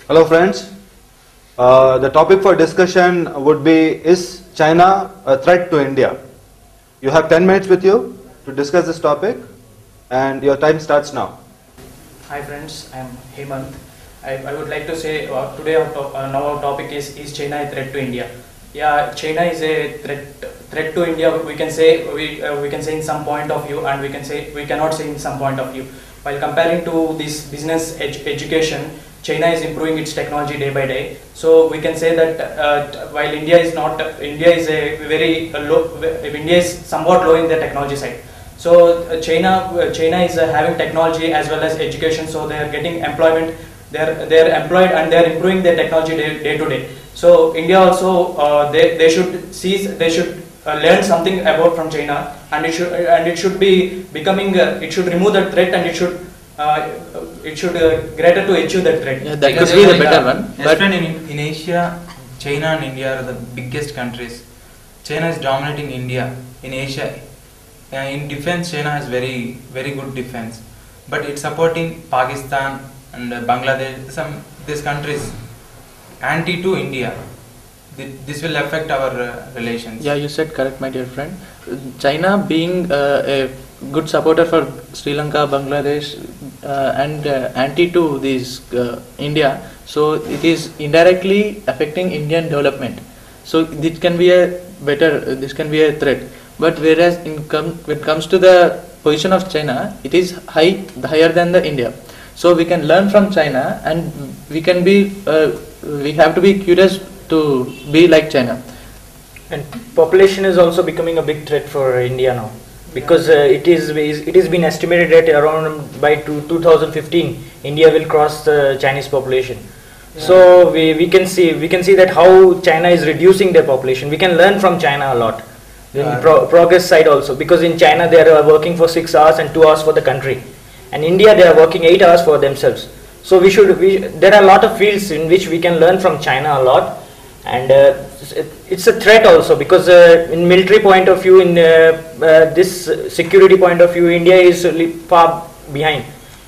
Hello friends, the topic for discussion would be, is China a threat to India? You have 10 minutes with you to discuss this topic and your time starts now. Hi friends, I am Hemant. I would like to say today now our topic is China a threat to India? Yeah, China is a threat to India. We can say in some point of view, and we cannot say in some point of view. While comparing to this business education, China is improving its technology day by day. So we can say that while India is somewhat low in the technology side. So China is having technology as well as education. So they are getting employment. They are employed and they are improving their technology day to day. So India also they should learn something about from China, and it should be becoming it should remove the threat, and it should greater to achieve that threat. Yeah, that could be the better one. But in Asia, China and India are the biggest countries. China is dominating India in Asia. In defense, China has very good defense, but it's supporting Pakistan and Bangladesh. These countries anti to India. This will affect our relations. Yeah, you said correct, my dear friend. China being a good supporter for Sri Lanka, Bangladesh, and anti to this India, so it is indirectly affecting Indian development. So this can be a threat. But whereas when it comes to the position of China, it is higher than the India. So we can learn from China, and we have to be curious to be like China. And population is also becoming a big threat for India now, because it is been estimated that around by 2015 India will cross the Chinese population. Yeah. So we can see that how China is reducing their population. We can learn from China a lot. In progress side also, because in China they are working for 6 hours and 2 hours for the country, and India they are working 8 hours for themselves. So there are a lot of fields in which we can learn from China a lot, and it's a threat also, because in military point of view, in this security point of view, India is far behind.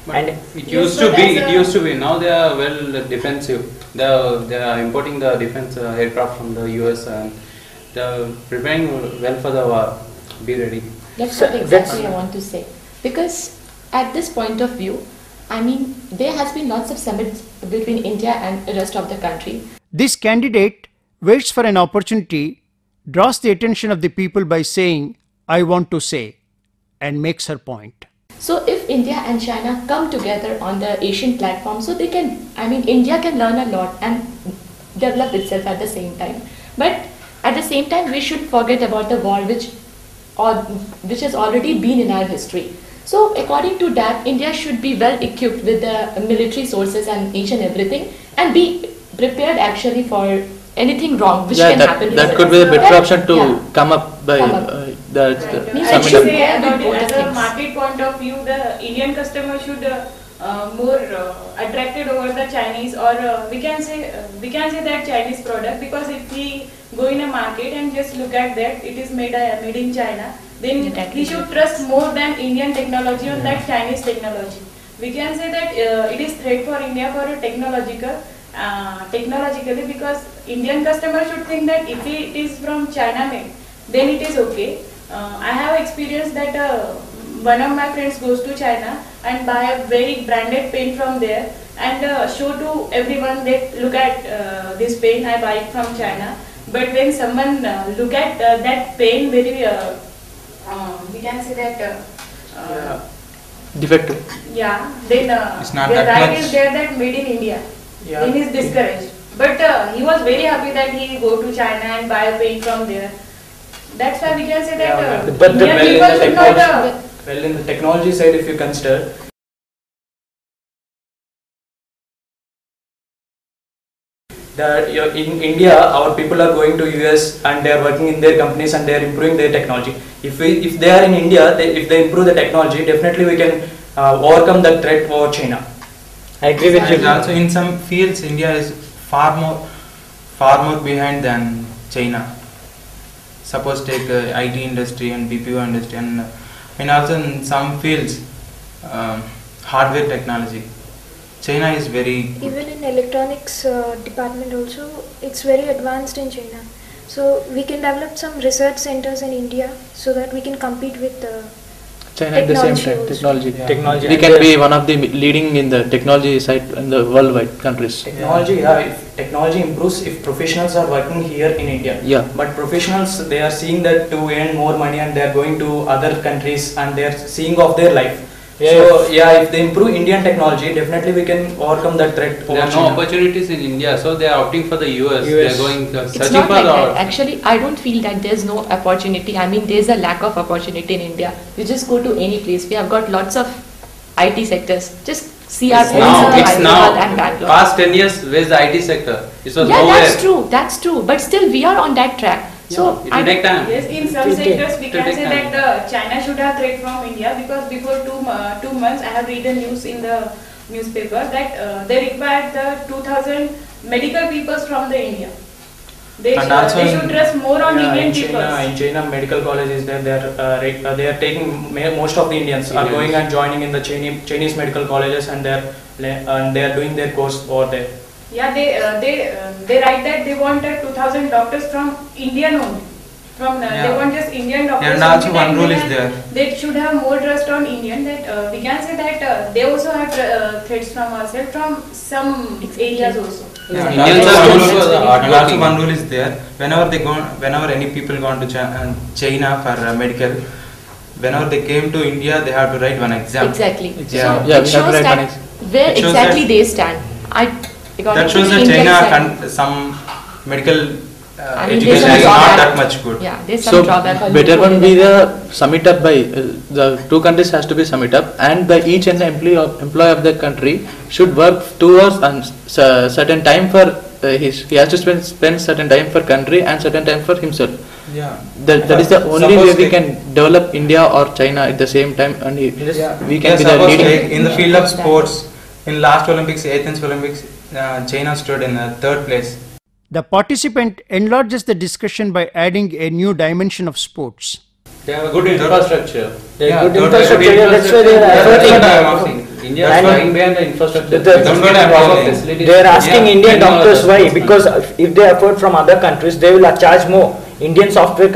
But and it used to be. Now they are well defensive. They are importing the defense aircraft from the US, and they are preparing well for the war. Be ready. That's what exactly I want to say. Because at this point of view, I mean, there has been lots of summits between India and the rest of the country. This candidate waits for an opportunity, draws the attention of the people by saying, "I want to say," and makes her point. So if India and China come together on the Asian platform, so India can learn a lot and develop itself at the same time. But at the same time, we should forget about the war which has already been in our history. So according to that, India should be well equipped with the military sources and each and everything, and be prepared actually for anything wrong which can happen. That could be a better option to come up by the summit. As a market point of view, the Indian customer should more attracted over the Chinese, or we can say that Chinese product, because if we go in a market and just look at that it is made in China, then we should trust more than Indian technology on that Chinese technology. We can say that it is threat for India for technologically, because Indian customer should think that if it is from China made, then it is okay. I have experienced that one of my friends goes to China and buy a very branded pen from there, and show to everyone that look at this pen, I buy it from China. But when someone look at that pen very we can say that defective. Yeah, then it's not the that right much. is there that made in India. Yeah. Then he is discouraged. But he was very happy that he go to China and buy a pen from there. That's why we can say that but Indian people should not. Well, in the technology side, if you consider, in India, our people are going to US and they are working in their companies and they are improving their technology. If they are in India, if they improve the technology, definitely we can overcome the threat over China. I agree with you. Also, in some fields, India is far more behind than China. Suppose take IT industry and BPO industry, and also in some fields, hardware technology. China is very good. Even in electronics department also, it's very advanced in China. So we can develop some research centers in India so that we can compete with China at the same technology time, also. technology. Technology. We And can be one of the leading in the technology side in the worldwide countries. Technology, yeah, if technology improves, if professionals are working here in India. Yeah. But professionals, they are seeing that to earn more money and they are going to other countries and they are seeing of their life. Yeah, So yeah, if they improve Indian technology, definitely we can overcome that threat. There are no opportunities in India, so they are opting for the US. They are going It's searching not for like the. that. Actually, I don't feel that there's no opportunity. I mean, there's a lack of opportunity in India. You just go to any place. We have got lots of IT sectors. Just see our It's own now, city, it's Hyderabad and now. Bangalore. Past 10 years, where's the IT sector? It was Yeah, nowhere. that's true. That's true. But still, we are on that track. So It will take time. Yes, in some It will sectors we it will can take say time. that China should have threat from India, because before 2 months I have read the news in the newspaper that they required the 2,000 medical people from the India. They, And should, also they in- should trust more on Yeah, Indian in people. China, in China, medical college is there. They are taking most of the Indians are going and joining in the Chinese medical colleges, and they are doing their course over there. Yeah, they write that they want 2,000 doctors from Indian only. They Yeah. want just Indian doctors. And also only, one that rule they is have- there. They should have more trust on Indian. That we can say that they also have threats from ourselves from some areas also. Yeah, Indians and are also also the and hardworking. also one rule is there. Whenever any people gone to China for medical, whenever they came to India, they have to write one exam. exactly. Yeah. So Yeah, it we have to shows write that one where It shows exactly that- they stand. According That to shows the that Indian China side. some medical I mean, education there's is some not drawback. that much good. Yeah, there's some So drawback. better one be the summit up by the two countries has to be summit up, and by each and employee of the country should work 2 hours and certain time for he has to spend certain time for country and certain time for himself. Yeah. That is the only way Suppose we like- can develop India or China at the same time, and we can Yeah, be the suppose leading. like in the field of sports, in last Olympics, Athens Olympics, China stood in the 3rd place. The participant enlarges the discussion by adding a new dimension of sports. They have a good infrastructure. They Yeah, have good third- infrastructure. Yeah, that's why they are That's efforting. what I am asking. India is And- lagging behind the infrastructure. The- They don't get a proper facilities. They are asking Yeah, Indian many doctors others. why, because if they afford from other countries, they will charge more. Indian software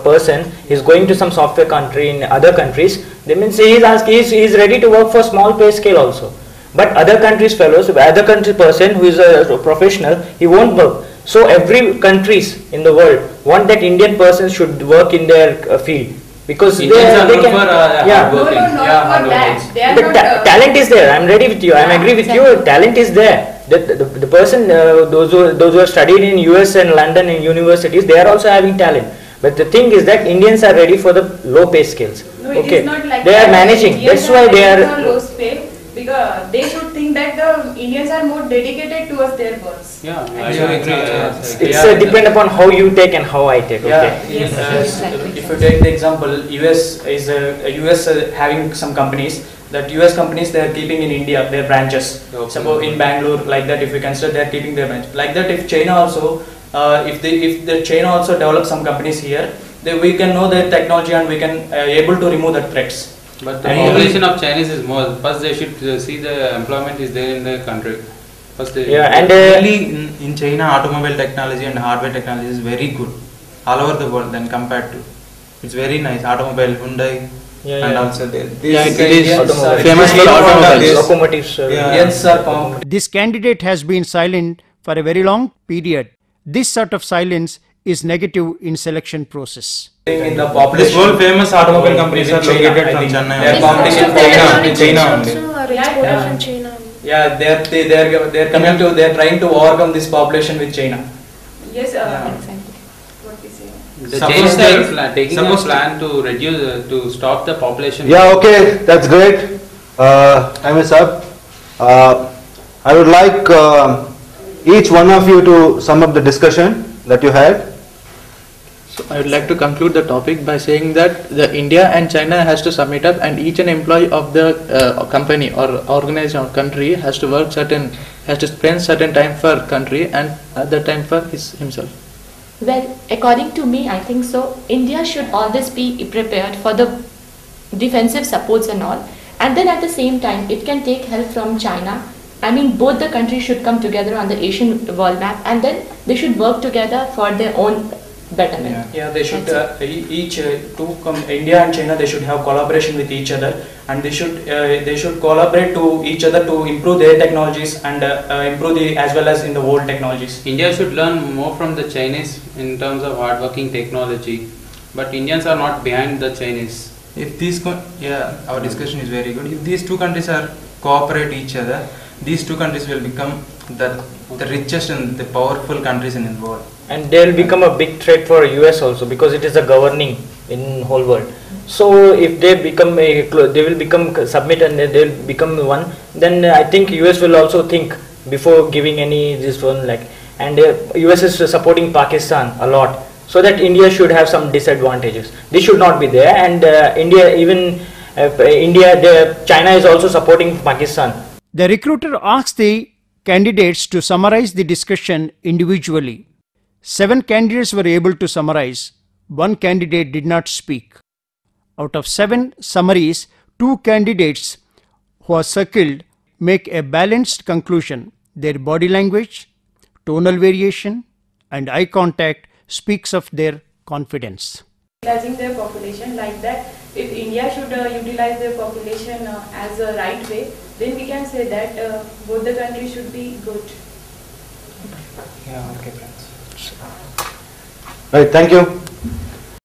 person is going to some software country in other countries. They means he is ready to work for small pay scale also. But other countries fellows, other country person who is a professional, he won't work. So every countries in the world want that Indian person should work in their field, because Indians are they known can, for yeah. No, hardworking. not Yeah, for hard that. workers. They are The not. talent is there. I'm ready with you. I'm Yeah, agree with you. exactly. Talent is there. The person, those who have studied in US and London in universities, they are also having talent. But the thing is that Indians are ready for the low pay scales. No, it Okay, is not like they that. are managing. Indians That's why they ready are. for low pay, because they should think that the Indians are more dedicated towards their works. Yeah, I Yeah, do agree. It's depend upon how you take and how I take. Yeah, Okay. Yes, exactly. if you take the example, US is US having some companies. That US companies they are keeping in India their branches. Okay. Suppose in Bangalore, like that, if you consider they are keeping their branch. Like that, if China also, if the China also develop some companies here, we can know their technology and we can able to remove the threats. But the And population of Chinese is more. First, they should see the employment is there in the country. First, they Yeah, and Mainly in China, automobile technology and hardware technology is very good all over the world than compared to. It's very nice. Automobile, Hyundai, Yeah, and yeah. also Yeah, it is Indians are- famous for Indians are automobiles. this- Locomotives. Yeah. Indians are comp- This candidate has been silent for a very long period. This sort of silence is negative in selection process. in the This population. world famous automobile companies are China, located I from think. Chennai. They are only. competing Most in of the China. electronics China chips only. also are Yeah, exported yeah. from China. Yeah, they're coming to they're trying to overcome this population with China. Yes, Yeah. Exactly. what we say. The Suppose Chinese they- are taking a suppose plan to reduce to stop the population. Yeah, okay, that's great. Time is up. I would like each one of you to sum up the discussion that you had. So I would like to conclude the topic by saying that the India and China has to summit up, and each and employee of the company or organization or country has to spend certain time for country and other time for himself. Well, according to me, I think so. India should always be prepared for the defensive supports and all, and then at the same time, it can take help from China I mean, both the countries should come together on the Asian world map, and then they should work together for their own betterment. Yeah, they should India and China, they should have collaboration with each other, and they should collaborate to each other to improve their technologies and improve as well as in the world technologies. India should learn more from the Chinese in terms of hardworking technology, but Indians are not behind the Chinese. If these our discussion is very good. If these two countries are cooperate each other, these two countries will become the richest and the powerful countries in the world. And they will become a big threat for US also, because it is a governing in whole world. So if they become they will become submit and they will become one, then I think US will also think before giving any this one, like, and US is supporting Pakistan a lot, so that India should have some disadvantages. This should not be there, and China is also supporting Pakistan. The recruiter asked the candidates to summarize the discussion individually. 7 candidates were able to summarize. 1 candidate did not speak. Out of 7 summaries, 2 candidates who are circled make a balanced conclusion. Their body language, tonal variation, and eye contact speaks of their confidence. Utilizing their population like that, if India should utilize their population as a right way, then we can say that both the countries should be good. Yeah, okay, friends. Right, thank you.